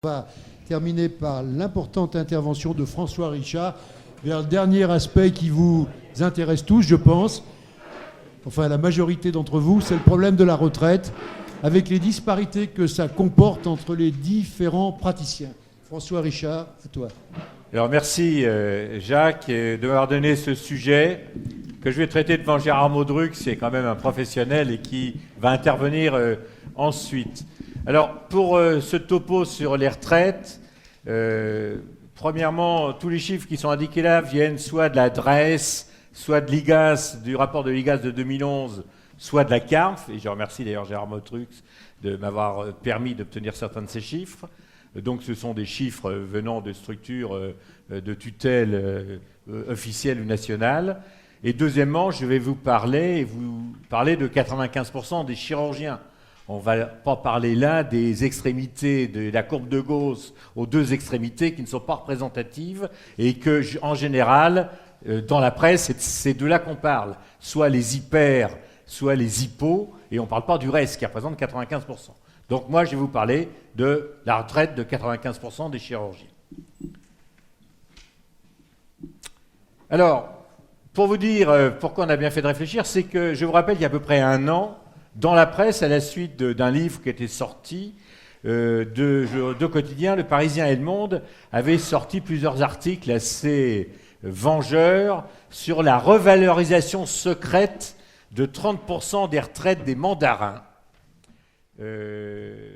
On va terminer par l'importante intervention de François Richard vers le dernier aspect qui vous intéresse tous, je pense. Enfin, la majorité d'entre vous, c'est le problème de la retraite, avec les disparités que ça comporte entre les différents praticiens. François Richard, à toi. Alors merci Jacques de m'avoir donné ce sujet que je vais traiter devant Gérard Maudruc, c'est quand même un professionnel et qui va intervenir ensuite. Alors pour ce topo sur les retraites, premièrement, tous les chiffres qui sont indiqués là viennent soit de la DREES, soit de l'IGAS, du rapport de l'IGAS de 2011, soit de la CARF, et je remercie d'ailleurs Gérard Maudruc de m'avoir permis d'obtenir certains de ces chiffres. Donc ce sont des chiffres venant de structures de tutelle officielles ou nationales. Et deuxièmement, je vais vous parler de 95% des chirurgiens. On ne va pas parler là des extrémités de la courbe de Gauss aux deux extrémités qui ne sont pas représentatives et que, en général, dans la presse, c'est de là qu'on parle. Soit les hyper, soit les hypos, et on ne parle pas du reste qui représente 95%. Donc moi, je vais vous parler de la retraite de 95% des chirurgiens. Alors, pour vous dire pourquoi on a bien fait de réfléchir, c'est que je vous rappelle qu'il y a à peu près un an, dans la presse, à la suite d'un livre qui était sorti, deux quotidiens, Le Parisien et Le Monde, avaient sorti plusieurs articles assez vengeurs sur la revalorisation secrète de 30% des retraites des mandarins. Je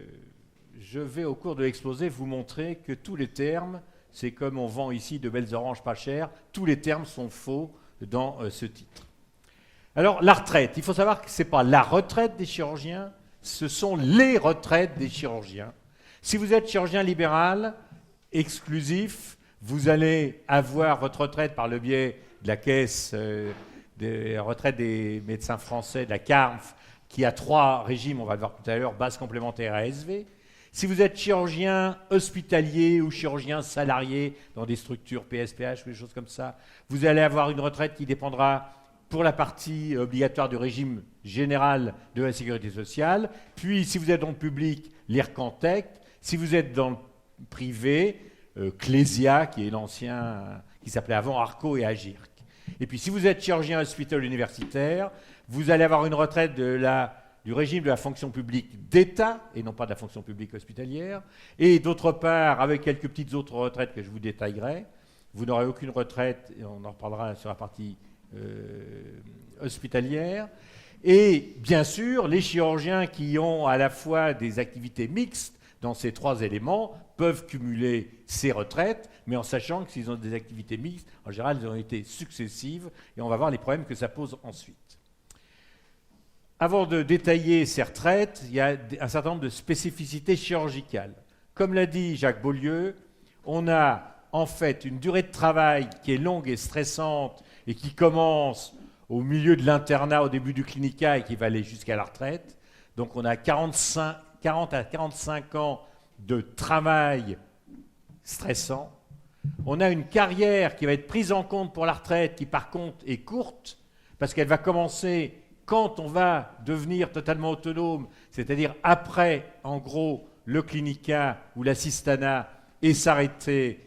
vais au cours de l'exposé vous montrer que tous les termes, c'est comme on vend ici de belles oranges pas chères, tous les termes sont faux dans ce titre. Alors la retraite, il faut savoir que ce n'est pas la retraite des chirurgiens, ce sont les retraites des chirurgiens. Si vous êtes chirurgien libéral, exclusif, vous allez avoir votre retraite par le biais de la caisse des retraites des médecins français, de la CARF, qui a 3 régimes, on va le voir tout à l'heure, base complémentaire ASV. Si vous êtes chirurgien hospitalier ou chirurgien salarié dans des structures PSPH ou des choses comme ça, vous allez avoir une retraite qui dépendra pour la partie obligatoire du régime général de la sécurité sociale. Puis, si vous êtes dans le public, l'IRCANTEC. Si vous êtes dans le privé, Clésia, qui est l'ancien, qui s'appelait avant Arco et Agirc. Et puis, si vous êtes chirurgien hospital universitaire, vous allez avoir une retraite du régime de la fonction publique d'État, et non pas de la fonction publique hospitalière. Et d'autre part, avec quelques petites autres retraites que je vous détaillerai, vous n'aurez aucune retraite, et on en reparlera sur la partie hospitalière. Et bien sûr, les chirurgiens qui ont à la fois des activités mixtes dans ces 3 éléments peuvent cumuler ces retraites, mais en sachant que s'ils ont des activités mixtes, en général, elles ont été successives, et on va voir les problèmes que ça pose ensuite. Avant de détailler ces retraites, il y a un certain nombre de spécificités chirurgicales. Comme l'a dit Jacques Beaulieu, on a en fait une durée de travail qui est longue et stressante et qui commence au milieu de l'internat, au début du clinica et qui va aller jusqu'à la retraite. Donc on a 40 à 45 ans de travail stressant. On a une carrière qui va être prise en compte pour la retraite qui par contre est courte parce qu'elle va commencer quand on va devenir totalement autonome, c'est-à-dire après, en gros, le clinica ou l'assistanat et s'arrêter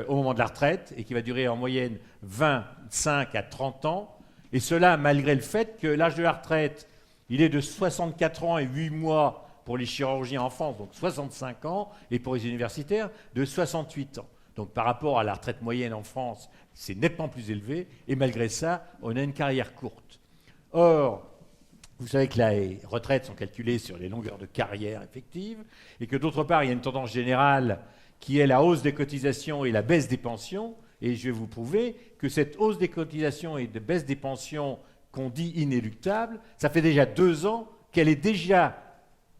au moment de la retraite, et qui va durer en moyenne 25 à 30 ans, et cela malgré le fait que l'âge de la retraite, il est de 64 ans et 8 mois pour les chirurgiens en France, donc 65 ans, et pour les universitaires, de 68 ans. Donc par rapport à la retraite moyenne en France, c'est nettement plus élevé, et malgré ça, on a une carrière courte. Or, vous savez que les retraites sont calculées sur les longueurs de carrière effectives et que d'autre part, il y a une tendance générale qui est la hausse des cotisations et la baisse des pensions. Et je vais vous prouver que cette hausse des cotisations et de baisse des pensions qu'on dit inéluctable, ça fait déjà 2 ans qu'elle est déjà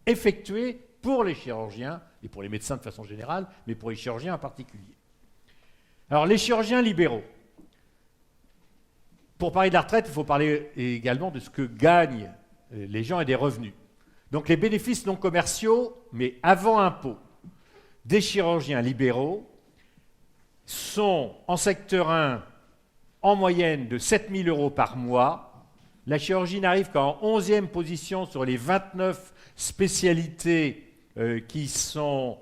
effectuée pour les chirurgiens et pour les médecins de façon générale, mais pour les chirurgiens en particulier. Alors, les chirurgiens libéraux. Pour parler de la retraite, il faut parler également de ce que gagnent les gens et des revenus. Donc les bénéfices non commerciaux, mais avant impôt, des chirurgiens libéraux sont en secteur 1 en moyenne de 7 000 € par mois. La chirurgie n'arrive qu'en 11e position sur les 29 spécialités qui sont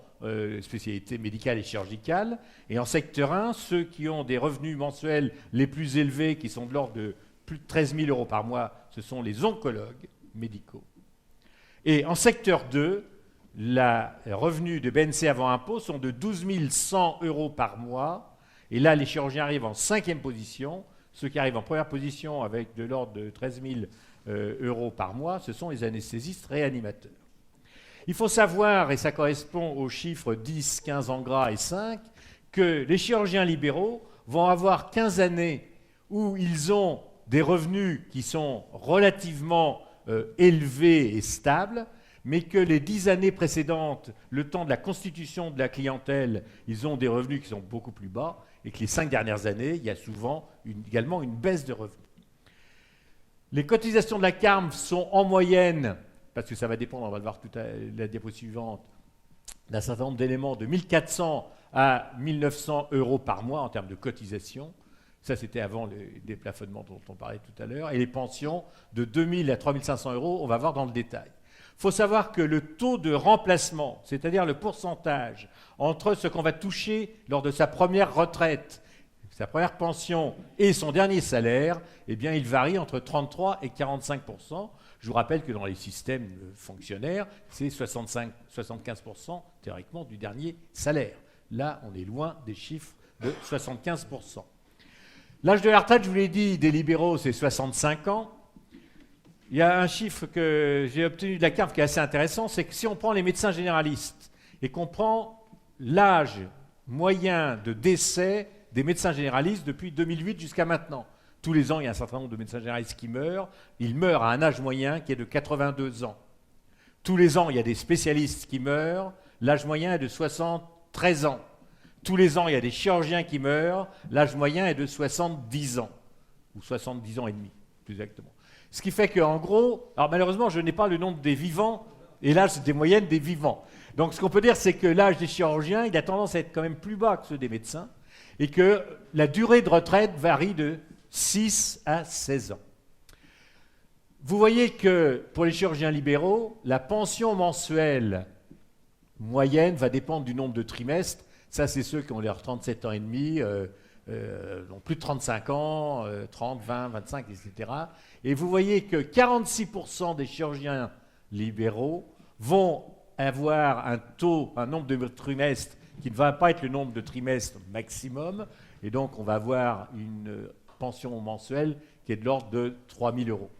spécialités médicales et chirurgicales. Et en secteur 1, ceux qui ont des revenus mensuels les plus élevés, qui sont de l'ordre de plus de 13 000 euros par mois, ce sont les oncologues médicaux. Et en secteur 2, les revenus de BNC avant impôt sont de 12 100 euros par mois. Et là, les chirurgiens arrivent en 5e position. Ceux qui arrivent en première position avec de l'ordre de 13 000 euros par mois, ce sont les anesthésistes réanimateurs. Il faut savoir, et ça correspond aux chiffres 10, 15 en gras et 5, que les chirurgiens libéraux vont avoir 15 années où ils ont des revenus qui sont relativement élevés et stables, mais que les 10 années précédentes, le temps de la constitution de la clientèle, ils ont des revenus qui sont beaucoup plus bas, et que les 5 dernières années, il y a souvent également une baisse de revenus. Les cotisations de la CARM sont en moyenne, parce que ça va dépendre, on va le voir tout à la diapo suivante, d'un certain nombre d'éléments de 1 400 à 1 900 euros par mois en termes de cotisation. Ça, c'était avant le déplafonnement dont on parlait tout à l'heure. Et les pensions de 2 000 à 3 500 euros, on va voir dans le détail. Il faut savoir que le taux de remplacement, c'est-à-dire le pourcentage entre ce qu'on va toucher lors de sa première retraite, sa première pension et son dernier salaire, eh bien, il varie entre 33 et 45 %. Je vous rappelle que dans les systèmes fonctionnaires, c'est 75 théoriquement du dernier salaire. Là, on est loin des chiffres de 75 %. L'âge de la retraite, je vous l'ai dit, des libéraux, c'est 65 ans. Il y a un chiffre que j'ai obtenu de la CARF qui est assez intéressant, c'est que si on prend les médecins généralistes et qu'on prend l'âge moyen de décès des médecins généralistes depuis 2008 jusqu'à maintenant, tous les ans, il y a un certain nombre de médecins généralistes qui meurent. Ils meurent à un âge moyen qui est de 82 ans. Tous les ans, il y a des spécialistes qui meurent. L'âge moyen est de 73 ans. Tous les ans, il y a des chirurgiens qui meurent. L'âge moyen est de 70 ans. Ou 70 ans et demi, plus exactement. Ce qui fait qu'en gros, alors malheureusement, je n'ai pas le nombre des vivants, et l'âge des moyennes des vivants. Donc ce qu'on peut dire, c'est que l'âge des chirurgiens, il a tendance à être quand même plus bas que ceux des médecins, et que la durée de retraite varie de 6 à 16 ans. Vous voyez que pour les chirurgiens libéraux, la pension mensuelle moyenne va dépendre du nombre de trimestres. Ça, c'est ceux qui ont leurs 37 ans et demi, ont plus de 35 ans, 30, 20, 25, etc. Et vous voyez que 46% des chirurgiens libéraux vont avoir un nombre de trimestres qui ne va pas être le nombre de trimestres maximum. Et donc, on va avoir une pension mensuelle qui est de l'ordre de 3 000 euros.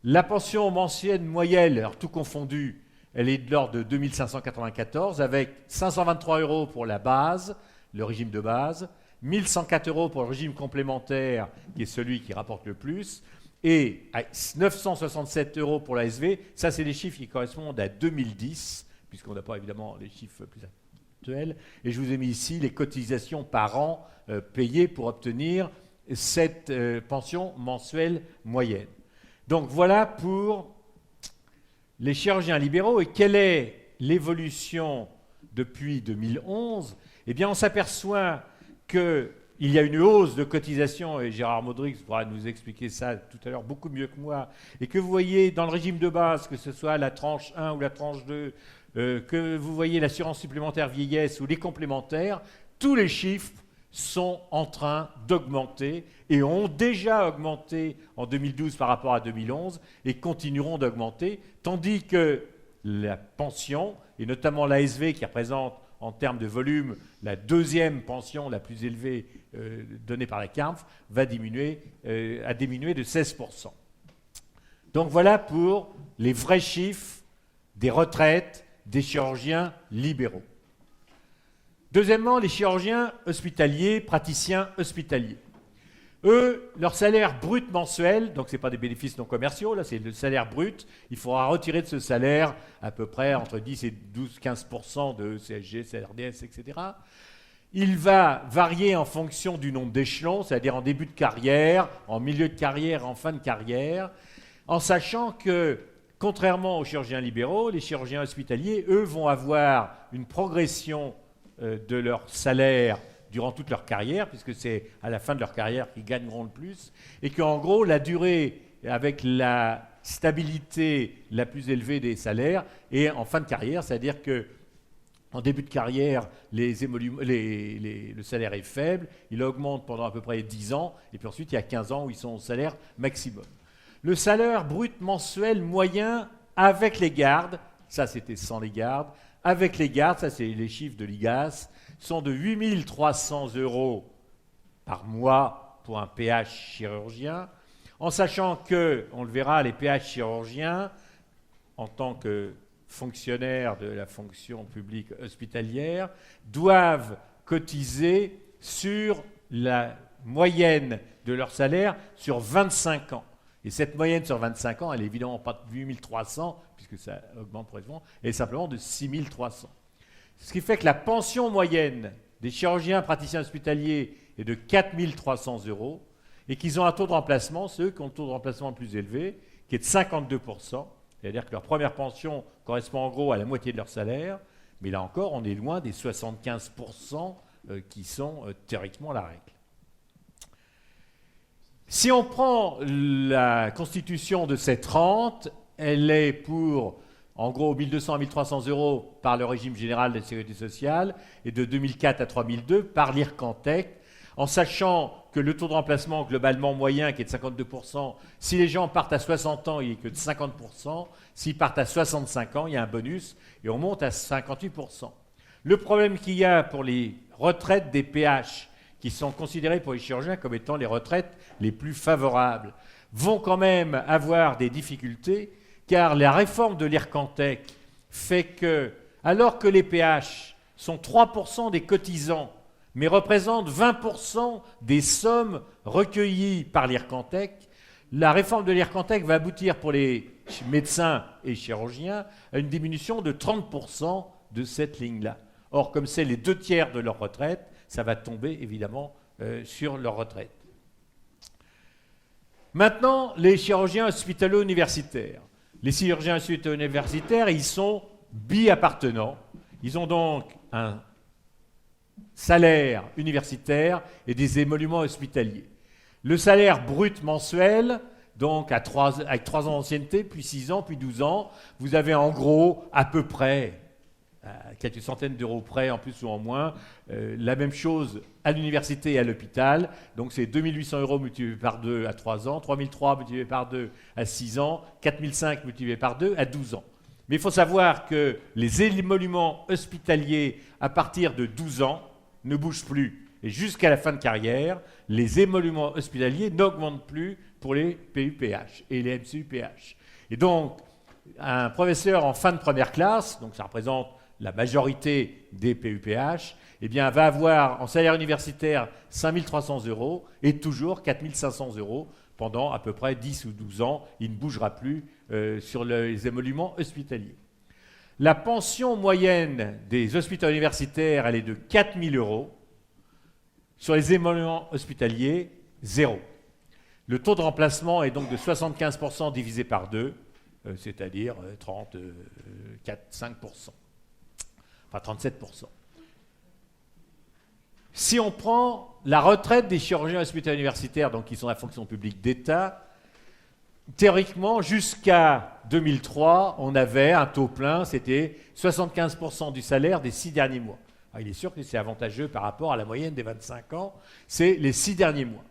La pension mensuelle moyenne, alors tout confondu, elle est de l'ordre de 2 594, avec 523 euros pour la base, le régime de base, 1 104 euros pour le régime complémentaire, qui est celui qui rapporte le plus, et 967 euros pour la SV. Ça, c'est les chiffres qui correspondent à 2010, puisqu'on n'a pas évidemment les chiffres plus actuels. Et je vous ai mis ici les cotisations par an payées pour obtenir cette pension mensuelle moyenne. Donc voilà pour les chirurgiens libéraux. Et quelle est l'évolution depuis 2011 ? Eh bien, on s'aperçoit qu'il y a une hausse de cotisation, et Gérard Modrix pourra nous expliquer ça tout à l'heure beaucoup mieux que moi, et que vous voyez dans le régime de base, que ce soit la tranche 1 ou la tranche 2, que vous voyez l'assurance supplémentaire vieillesse ou les complémentaires, tous les chiffres sont en train d'augmenter et ont déjà augmenté en 2012 par rapport à 2011 et continueront d'augmenter, tandis que la pension, et notamment l'ASV qui représente en termes de volume la deuxième pension la plus élevée donnée par la CARF, a diminué de 16%. Donc voilà pour les vrais chiffres des retraites des chirurgiens libéraux. Deuxièmement, les chirurgiens hospitaliers, praticiens hospitaliers. Eux, leur salaire brut mensuel, donc ce n'est pas des bénéfices non commerciaux, là c'est le salaire brut, il faudra retirer de ce salaire à peu près entre 10 et 12-15% de CSG, CRDS, etc. Il va varier en fonction du nombre d'échelons, c'est-à-dire en début de carrière, en milieu de carrière, en fin de carrière, en sachant que, contrairement aux chirurgiens libéraux, les chirurgiens hospitaliers, eux, vont avoir une progression de leur salaire durant toute leur carrière, puisque c'est à la fin de leur carrière qu'ils gagneront le plus, et qu'en gros, la durée avec la stabilité la plus élevée des salaires est en fin de carrière, c'est-à-dire que En début de carrière, le salaire est faible, il augmente pendant à peu près 10 ans, et puis ensuite il y a 15 ans où ils sont au salaire maximum. Le salaire brut mensuel moyen avec les gardes, ça c'était sans les gardes, avec les gardes, ça c'est les chiffres de l'IGAS, sont de 8 300 € par mois pour un PH chirurgien, en sachant que, on le verra, les PH chirurgiens, en tant que fonctionnaires de la fonction publique hospitalière, doivent cotiser sur la moyenne de leur salaire sur 25 ans. Et cette moyenne sur 25 ans, elle n'est évidemment pas de 8 300, puisque ça augmente progressivement, elle est simplement de 6 300. Ce qui fait que la pension moyenne des chirurgiens praticiens hospitaliers est de 4 300 € et qu'ils ont un taux de remplacement, ceux qui ont le taux de remplacement le plus élevé, qui est de 52%. C'est-à-dire que leur première pension correspond en gros à la moitié de leur salaire, mais là encore, on est loin des 75% qui sont théoriquement la règle. Si on prend la constitution de cette rente, elle est pour, en gros, 1 200 à 1 300 € par le régime général de la sécurité sociale et de 2004 à 3002 par l'IRCANTEC, en sachant que le taux de remplacement globalement moyen, qui est de 52%, si les gens partent à 60 ans, il n'est que de 50%, s'ils partent à 65 ans, il y a un bonus, et on monte à 58%. Le problème qu'il y a pour les retraites des PH, qui sont considérées pour les chirurgiens comme étant les retraites les plus favorables, vont quand même avoir des difficultés, car la réforme de l'IRCANTEC fait que, alors que les PH sont 3% des cotisants, mais représentent 20% des sommes recueillies par l'IRCANTEC, la réforme de l'IRCANTEC va aboutir pour les médecins et chirurgiens à une diminution de 30% de cette ligne-là. Or, comme c'est les 2/3 de leur retraite, ça va tomber évidemment sur leur retraite. Maintenant, les chirurgiens hospitalo-universitaires. Les chirurgiens hospitalo-universitaires, ils sont bi-appartenants. Ils ont donc un salaire universitaire et des émoluments hospitaliers. Le salaire brut mensuel, donc avec 3 ans d'ancienneté, puis 6 ans, puis 12 ans, vous avez en gros à peu près, à quelques centaines d'euros près, en plus ou en moins, la même chose à l'université et à l'hôpital. Donc c'est 2 800 € multipliés par 2 à 3 ans, 3 300 multipliés par 2 à 6 ans, 4 500 multipliés par 2 à 12 ans. Mais il faut savoir que les émoluments hospitaliers à partir de 12 ans ne bougent plus. Et jusqu'à la fin de carrière, les émoluments hospitaliers n'augmentent plus pour les PUPH et les MCUPH. Et donc, un professeur en fin de première classe, donc ça représente la majorité des PUPH, eh bien, va avoir en salaire universitaire 5 300 € et toujours 4 500 € pendant à peu près 10 ou 12 ans. Il ne bougera plus sur les émoluments hospitaliers. La pension moyenne des hôpitaux universitaires, elle est de 4 000 €. Sur les émoluments hospitaliers, 0. Le taux de remplacement est donc de 75% divisé par 2, c'est-à-dire 34,5%. Enfin 37%. Si on prend la retraite des chirurgiens hospitaliers universitaires, donc qui sont la fonction publique d'État, théoriquement, jusqu'à 2003, on avait un taux plein, c'était 75% du salaire des 6 derniers mois. Alors, il est sûr que c'est avantageux par rapport à la moyenne des 25 ans, c'est les 6 derniers mois.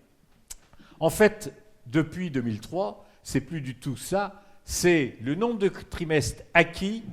En fait, depuis 2003, c'est plus du tout ça, c'est le nombre de trimestres acquis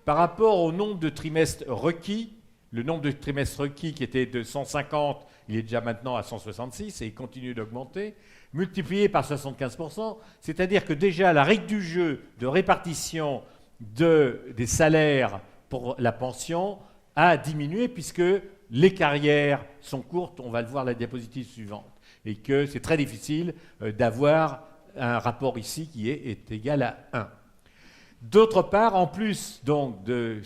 par rapport au nombre de trimestres requis. Le nombre de trimestres requis qui était de 150, il est déjà maintenant à 166 et il continue d'augmenter, multiplié par 75%, c'est-à-dire que déjà la règle du jeu de répartition des salaires pour la pension a diminué puisque les carrières sont courtes, on va le voir à la diapositive suivante, et que c'est très difficile d'avoir un rapport ici qui est égal à 1. D'autre part, en plus donc de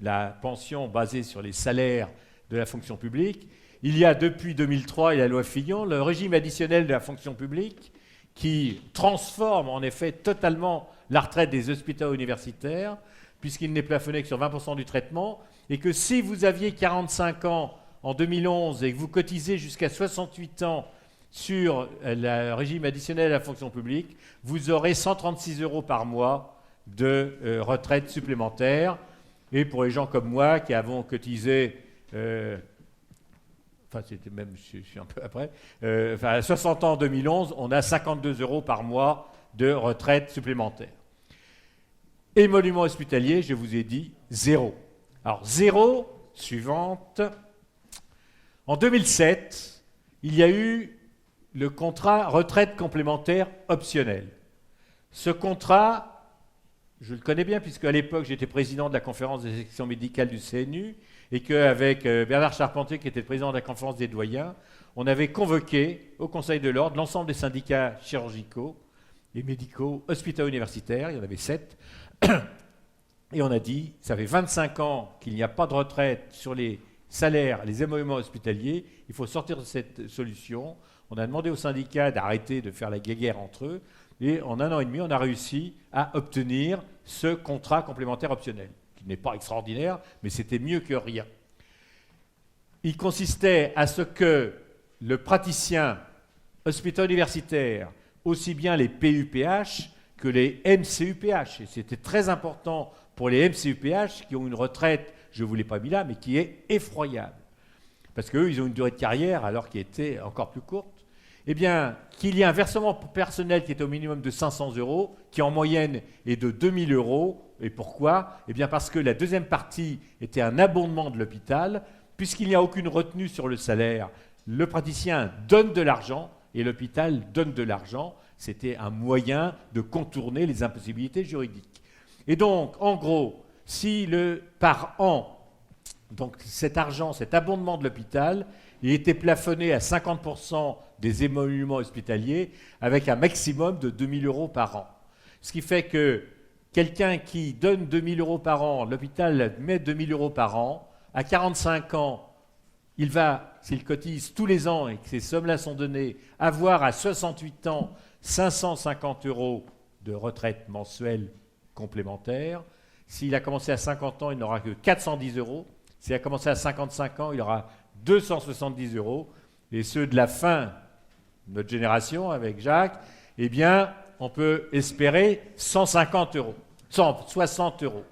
la pension basée sur les salaires de la fonction publique, il y a depuis 2003 et la loi Fillon le régime additionnel de la fonction publique qui transforme en effet totalement la retraite des hôpitaux universitaires puisqu'il n'est plafonné que sur 20% du traitement et que si vous aviez 45 ans en 2011 et que vous cotisez jusqu'à 68 ans sur le régime additionnel de la fonction publique, vous aurez 136 € par mois de retraite supplémentaire. Et pour les gens comme moi qui avons cotisé, enfin c'était même, je suis un peu après, à 60 ans en 2011, on a 52 € par mois de retraite supplémentaire. Émoluments hospitaliers, je vous ai dit, 0. Alors 0, suivante. En 2007, il y a eu le contrat retraite complémentaire optionnelle. Ce contrat, je le connais bien puisque à l'époque j'étais président de la conférence des sections médicales du CNU et qu'avec Bernard Charpentier, qui était le président de la conférence des doyens, on avait convoqué au Conseil de l'Ordre l'ensemble des syndicats chirurgicaux et médicaux, hospitalo universitaires, il y en avait 7, et on a dit, ça fait 25 ans qu'il n'y a pas de retraite sur les salaires, les émoluments hospitaliers, il faut sortir de cette solution. On a demandé aux syndicats d'arrêter de faire la guéguerre entre eux, et en 1 an et demi, on a réussi à obtenir ce contrat complémentaire optionnel, qui n'est pas extraordinaire, mais c'était mieux que rien. Il consistait à ce que le praticien hospitalo-universitaire, aussi bien les PUPH que les MCUPH, et c'était très important pour les MCUPH qui ont une retraite, je ne vous l'ai pas mis là, mais qui est effroyable, parce qu'eux, ils ont une durée de carrière alors qui était encore plus courte. Eh bien, qu'il y ait un versement personnel qui est au minimum de 500 €, qui en moyenne est de 2000 €. Et pourquoi? Eh bien, parce que la deuxième partie était un abondement de l'hôpital, puisqu'il n'y a aucune retenue sur le salaire. Le praticien donne de l'argent et l'hôpital donne de l'argent. C'était un moyen de contourner les impossibilités juridiques. Et donc, en gros, si par an, donc cet argent, cet abondement de l'hôpital, il était plafonné à 50% des émoluments hospitaliers avec un maximum de 2000 € par an. Ce qui fait que quelqu'un qui donne 2000 € par an, l'hôpital met 2000 € par an, à 45 ans, il va, s'il cotise tous les ans et que ces sommes-là sont données, avoir à 68 ans 550 € de retraite mensuelle complémentaire. S'il a commencé à 50 ans, il n'aura que 410 €. S'il a commencé à 55 ans, il aura 270 €. Et ceux de la fin de notre génération, avec Jacques, eh bien, on peut espérer 150 €, 160 €.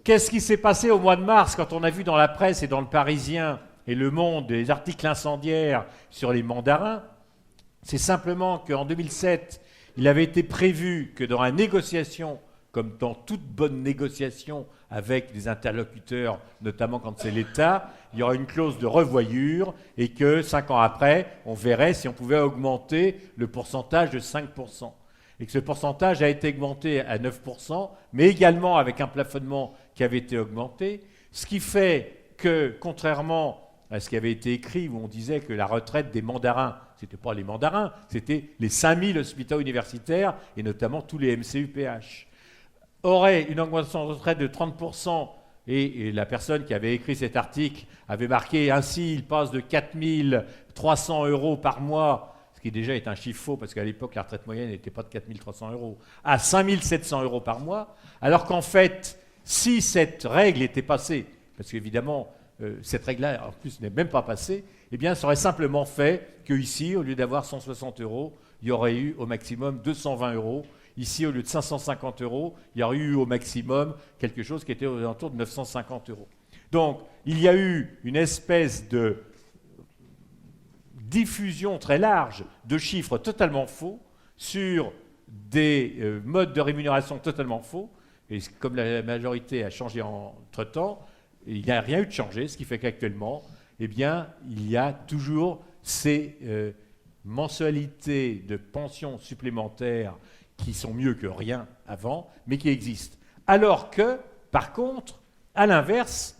Qu'est-ce qui s'est passé au mois de mars quand on a vu dans la presse et dans le Parisien et Le Monde des articles incendiaires sur les mandarins? C'est simplement qu'en 2007, il avait été prévu que dans la négociation, comme dans toute bonne négociation avec des interlocuteurs, notamment quand c'est l'État, il y aura une clause de revoyure et que 5 ans après, on verrait si on pouvait augmenter le pourcentage de 5%. Et que ce pourcentage a été augmenté à 9%, mais également avec un plafonnement qui avait été augmenté, ce qui fait que, contrairement à ce qui avait été écrit, où on disait que la retraite des mandarins, ce n'était pas les mandarins, c'était les 5000 hospitaux universitaires, et notamment tous les MCUPH, aurait une augmentation de retraite de 30%, et la personne qui avait écrit cet article avait marqué ainsi, il passe de 4300 € par mois, ce qui déjà est un chiffre faux, parce qu'à l'époque, la retraite moyenne n'était pas de 4300 €, à 5700 € par mois, alors qu'en fait, si cette règle était passée, parce qu'évidemment, cette règle-là, en plus, n'est même pas passée, eh bien, ça aurait simplement fait qu'ici, au lieu d'avoir 160 €, il y aurait eu au maximum 220 €. Ici, au lieu de 550 €, il y aurait eu au maximum quelque chose qui était aux alentours de 950 €. Donc, il y a eu une espèce de diffusion très large de chiffres totalement faux sur des modes de rémunération totalement faux. Et comme la majorité a changé entre-temps, il n'y a rien eu de changé, ce qui fait qu'actuellement, eh bien, il y a toujours ces mensualités de pensions supplémentaires qui sont mieux que rien avant, mais qui existent. Alors que, par contre, à l'inverse,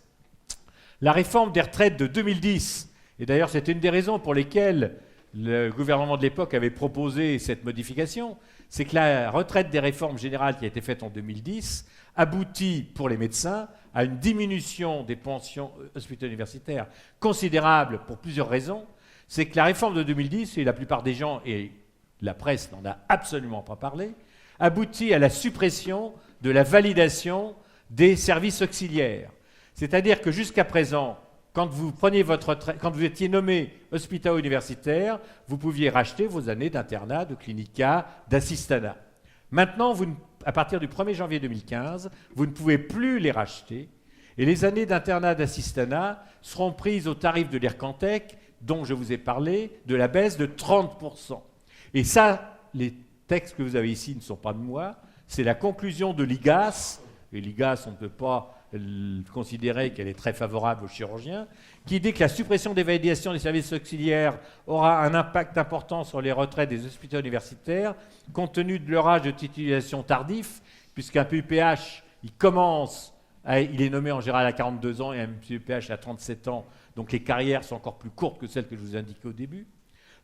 la réforme des retraites de 2010, et d'ailleurs c'était une des raisons pour lesquelles le gouvernement de l'époque avait proposé cette modification, c'est que la retraite des réformes générales qui a été faite en 2010 aboutit pour les médecins à une diminution des pensions hospitalo-universitaires considérable pour plusieurs raisons. C'est que la réforme de 2010, et la plupart des gens, et la presse n'en a absolument pas parlé, aboutit à la suppression de la validation des services auxiliaires. C'est-à-dire que jusqu'à présent, quand vous preniez votre retraite, quand vous étiez nommé hospitalo-universitaire, vous pouviez racheter vos années d'internat, de clinica, d'assistanat. Maintenant, à partir du 1er janvier 2015, vous ne pouvez plus les racheter Et les années d'internat d'assistanat seront prises au tarif de l'IRCANTEC, dont je vous ai parlé, de la baisse de 30%. Et ça, les textes que vous avez ici ne sont pas de moi, c'est la conclusion de l'IGAS, et l'IGAS, on ne peut pas considérer qu'elle est très favorable aux chirurgiens, qui dit que la suppression des validations des services auxiliaires aura un impact important sur les retraites des hospitaux universitaires, compte tenu de leur âge de titularisation tardif, puisqu'un PUPH, il est nommé en général à 42 ans et un PUPH à 37 ans, donc les carrières sont encore plus courtes que celles que je vous indiquais au début.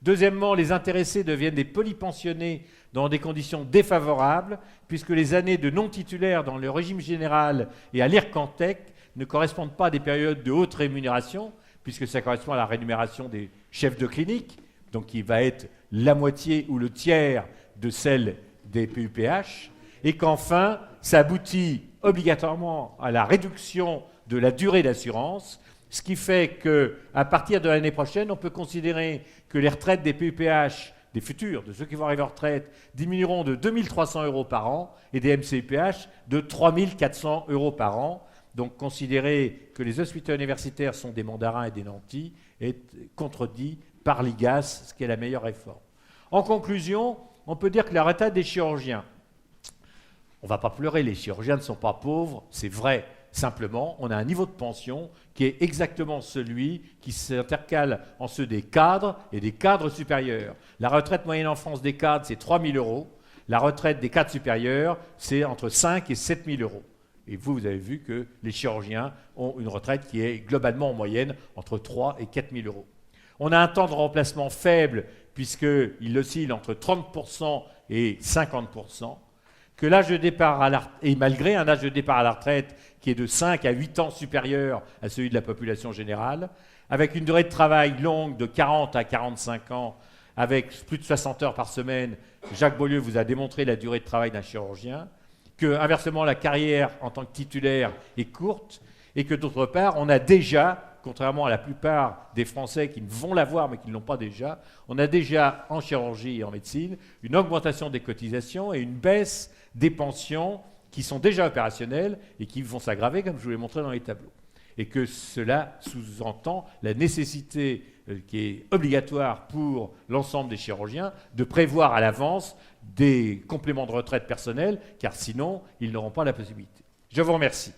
Deuxièmement, les intéressés deviennent des polypensionnés dans des conditions défavorables, puisque les années de non-titulaires dans le régime général et à l'IRCANTEC ne correspondent pas à des périodes de haute rémunération, puisque ça correspond à la rémunération des chefs de clinique, donc qui va être la moitié ou le tiers de celle des PUPH, et qu'enfin, ça aboutit obligatoirement à la réduction de la durée d'assurance, ce qui fait qu'à partir de l'année prochaine, on peut considérer que les retraites des PUPH, des futurs, de ceux qui vont arriver en retraite, diminueront de 2 300 € par an et des MCPH de 3 400 € par an. Donc considérer que les hospitaux universitaires sont des mandarins et des nantis est contredit par l'IGAS, ce qui est la meilleure réforme. En conclusion, on peut dire que la retraite des chirurgiens, on ne va pas pleurer, les chirurgiens ne sont pas pauvres, c'est vrai. Simplement, on a un niveau de pension qui est exactement celui qui s'intercale en ceux des cadres et des cadres supérieurs. La retraite moyenne en France des cadres, c'est 3 000 €. La retraite des cadres supérieurs, c'est entre 5 et 7 000 €. Et vous avez vu que les chirurgiens ont une retraite qui est globalement en moyenne entre 3 et 4 000 €. On a un temps de remplacement faible puisqu'il oscille entre 30% et 50%. Que l'âge de départ et malgré un âge de départ à la retraite qui est de 5 à 8 ans supérieur à celui de la population générale, avec une durée de travail longue de 40 à 45 ans, avec plus de 60 heures par semaine, Jacques Beaulieu vous a démontré la durée de travail d'un chirurgien, que inversement la carrière en tant que titulaire est courte, et que d'autre part, on a déjà, contrairement à la plupart des Français qui vont l'avoir mais qui ne l'ont pas déjà, on a déjà en chirurgie et en médecine une augmentation des cotisations et une baisse des pensions qui sont déjà opérationnelles et qui vont s'aggraver, comme je vous l'ai montré dans les tableaux. Et que cela sous-entend la nécessité qui est obligatoire pour l'ensemble des chirurgiens de prévoir à l'avance des compléments de retraite personnels, car sinon, ils n'auront pas la possibilité. Je vous remercie.